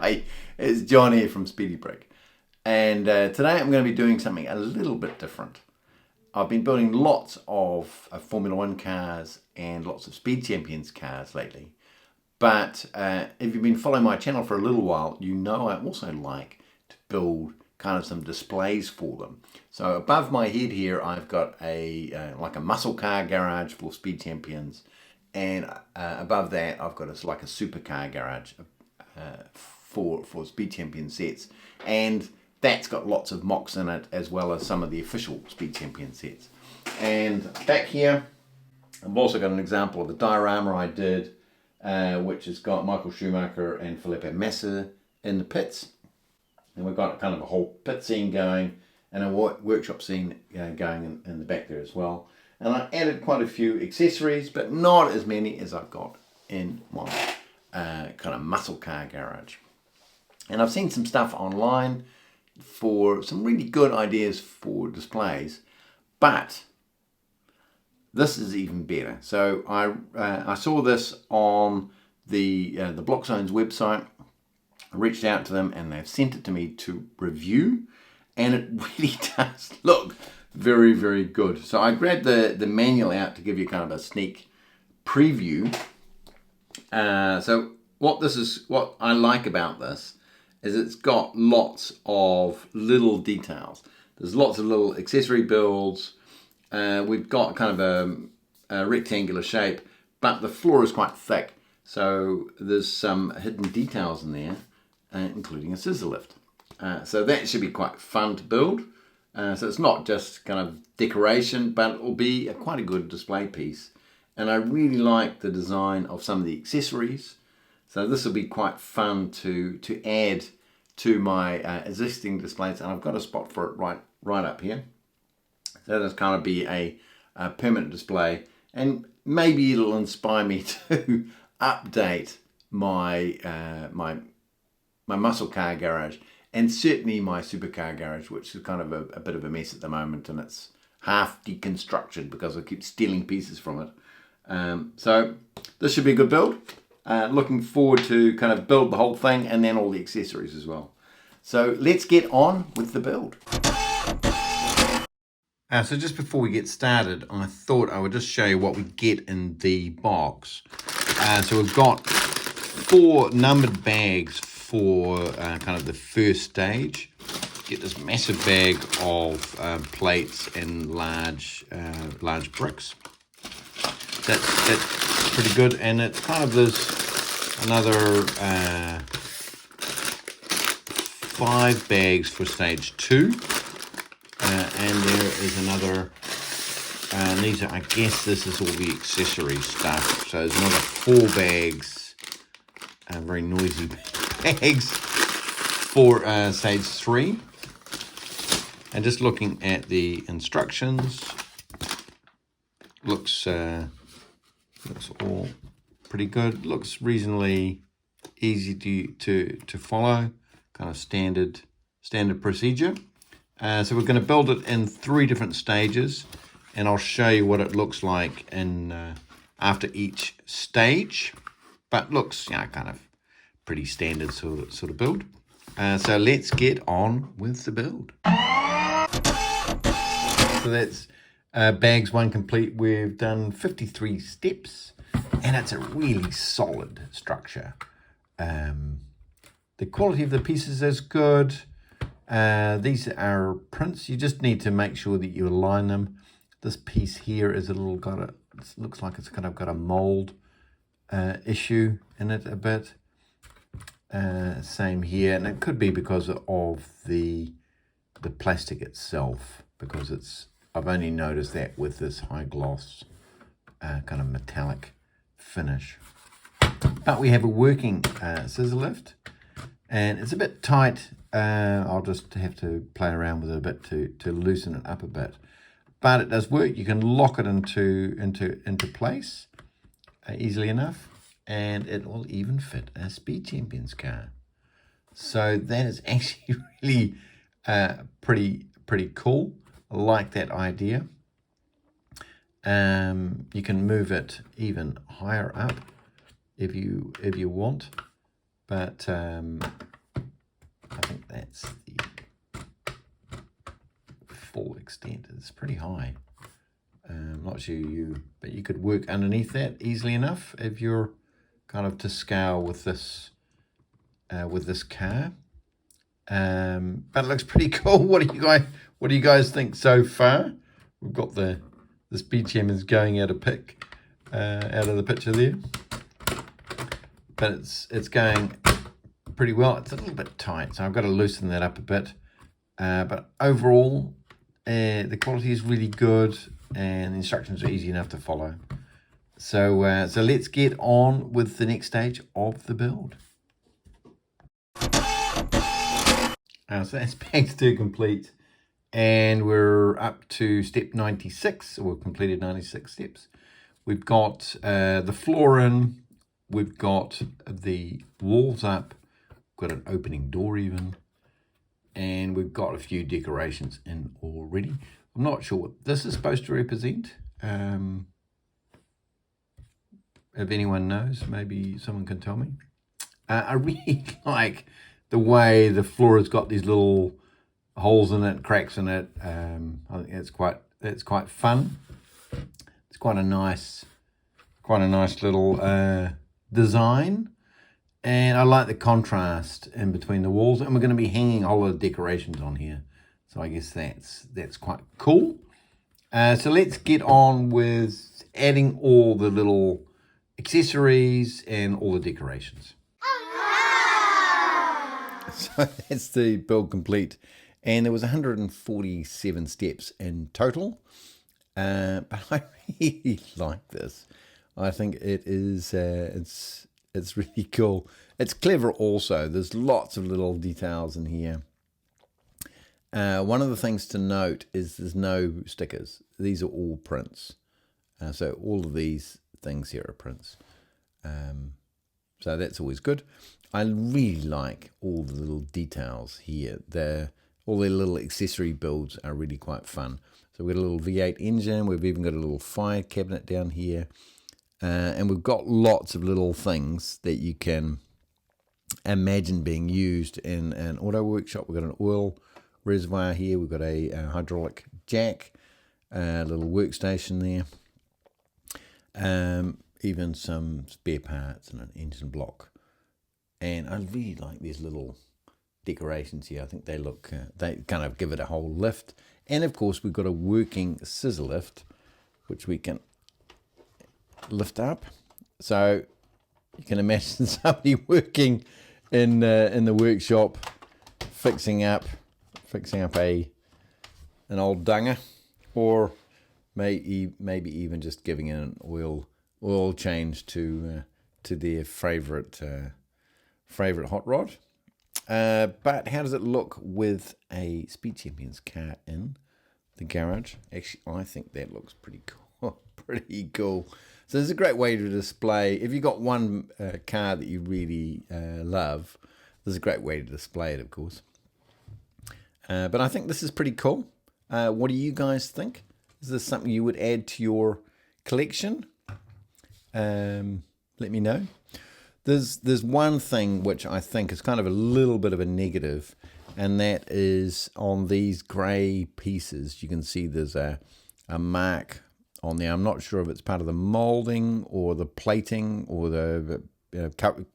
Hi, it's John here from Speedy Brick, and today I'm going to be doing something a little bit different. I've been building lots of Formula One cars and lots of Speed Champions cars lately, but if you've been following my channel for a little while, you know I also like to build kind of some displays for them. So above my head here I've got a like a muscle car garage for Speed Champions, and above that I've got like a supercar garage for Speed Champion sets, and that's got lots of mocks in it as well as some of the official Speed Champion sets. And back here I've also got an example of the diorama I did, which has got Michael Schumacher and Felipe Massa in the pits, and we've got kind of a whole pit scene going and a workshop scene going in the back there as well. And I added quite a few accessories, but not as many as I've got in my kind of muscle car garage. And I've seen some stuff online for some really good ideas for displays, but this is even better. So I saw this on the TheBlockZone's website. I reached out to them and they've sent it to me to review, and it really does look very, very good. So I grabbed the manual out to give you kind of a sneak preview. So what I like about this is it's got lots of little details. There's lots of little accessory builds. We've got kind of a rectangular shape, but the floor is quite thick. So there's some hidden details in there, including a scissor lift. So that should be quite fun to build. So it's not just kind of decoration, but it will be quite a good display piece. And I really like the design of some of the accessories. So this will be quite fun to add to my existing displays, and I've got a spot for it right up here. So that'll kind of be a permanent display, and maybe it'll inspire me to update my my muscle car garage, and certainly my supercar garage, which is kind of a bit of a mess at the moment, and it's half deconstructed because I keep stealing pieces from it. So this should be a good build. Looking forward to kind of build the whole thing and then all the accessories as well. So let's get on with the build. So just before we get started, I thought I would just show you what we get in the box. So we've got 4 numbered bags for kind of the first stage. Get this massive bag of plates and large bricks. That's pretty good, and it's kind of this another 5 bags for stage 2, and there is another these are, I guess this is all the accessory stuff, so there's another 4 bags, very noisy bags, for stage 3. And just looking at the instructions, looks all pretty good. Looks reasonably easy to follow, kind of standard procedure. So we're going to build it in 3 different stages, and I'll show you what it looks like in after each stage. But looks kind of pretty standard sort of build. So let's get on with the build. So that's bags 1 complete. We've done 53 steps, and it's a really solid structure. The quality of the pieces is good. These are prints. You just need to make sure that you align them. This piece here is a little it looks like it's kind of got a mold issue in it a bit. Same here, and it could be because of the plastic itself, because I've only noticed that with this high gloss kind of metallic finish. But we have a working scissor lift, and it's a bit tight. I'll just have to play around with it a bit to loosen it up a bit, but it does work. You can lock it into place easily enough, and it will even fit a Speed Champions car. So that is actually really pretty cool. I like that idea. You can move it even higher up if you want, but I think that's the full extent. It's pretty high. I'm not sure but you could work underneath that easily enough if you're kind of to scale with this car. But it looks pretty cool. What do you guys think so far? We've got the speed champions going out of the picture there, but it's going pretty well. It's a little bit tight, so I've got to loosen that up a bit. But overall, the quality is really good, and the instructions are easy enough to follow. So let's get on with the next stage of the build. So that's back to complete, and we're up to step 96. So we've completed 96 steps. We've got the floor in, we've got the walls up, we've got an opening door even, and we've got a few decorations in already. I'm not sure what this is supposed to represent. If anyone knows, maybe someone can tell me. I really like the way the floor has got these little holes in it, cracks in it. I think it's quite fun. It's quite a nice little design, and I like the contrast in between the walls. And we're going to be hanging a whole lot of decorations on here, so I guess that's quite cool. So let's get on with adding all the little accessories and all the decorations. So that's the build complete, and there was 147 steps in total, but I really like this. I think it is it's really cool. It's clever also. There's lots of little details in here. One of the things to note is there's no stickers. These are all prints. So all of these things here are prints. So that's always good. I really like all the little details here. All their little accessory builds are really quite fun. So we've got a little V8 engine. We've even got a little fire cabinet down here. And we've got lots of little things that you can imagine being used in an auto workshop. We've got an oil reservoir here. We've got a hydraulic jack, a little workstation there. Even some spare parts and an engine block. And I really like these little decorations here. I think they look, they kind of give it a whole lift. And of course, we've got a working scissor lift, which we can lift up. So you can imagine somebody working in the workshop, fixing up an old dunger, or maybe even just giving it an oil change to their favorite hot rod. But how does it look with a Speed Champions car in the garage? Actually, I think that looks pretty cool. Pretty cool. So this is a great way to display. If you've got one car that you really love, this is a great way to display it, of course. But I think this is pretty cool. What do you guys think? Is this something you would add to your collection? Let me know. There's one thing which I think is kind of a little bit of a negative, and that is on these grey pieces. You can see there's a mark on there. I'm not sure if it's part of the moulding or the plating or the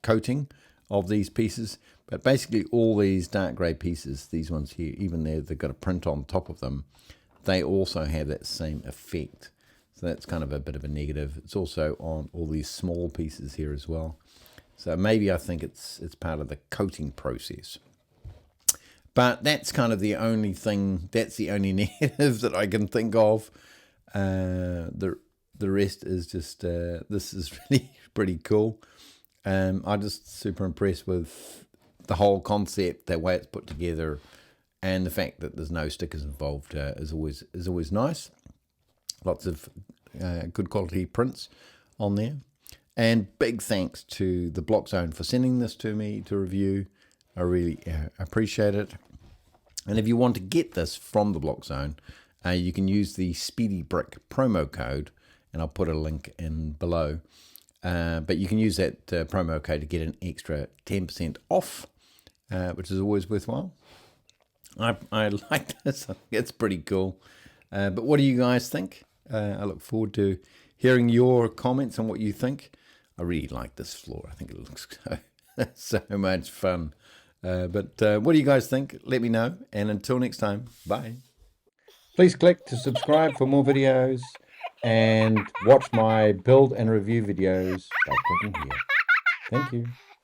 coating of these pieces, but basically all these dark grey pieces, these ones here, even there, they've got a print on top of them, they also have that same effect. So that's kind of a bit of a negative. It's also on all these small pieces here as well. So maybe I think it's part of the coating process. But that's kind of the only thing, that's the only negative that I can think of. The rest is just, this is really pretty cool. I'm just super impressed with the whole concept, the way it's put together, and the fact that there's no stickers involved is always nice. Lots of good quality prints on there. And big thanks to TheBlockZone for sending this to me to review. I really appreciate it. And if you want to get this from TheBlockZone, you can use the Speedy Brick promo code, and I'll put a link in below. But you can use that promo code to get an extra 10% off. which is always worthwhile. I like this. I think it's pretty cool. But what do you guys think? I look forward to hearing your comments on what you think. I really like this floor. I think it looks so much fun. But what do you guys think? Let me know. And until next time, bye. Please click to subscribe for more videos and watch my build and review videos by clicking here. Thank you.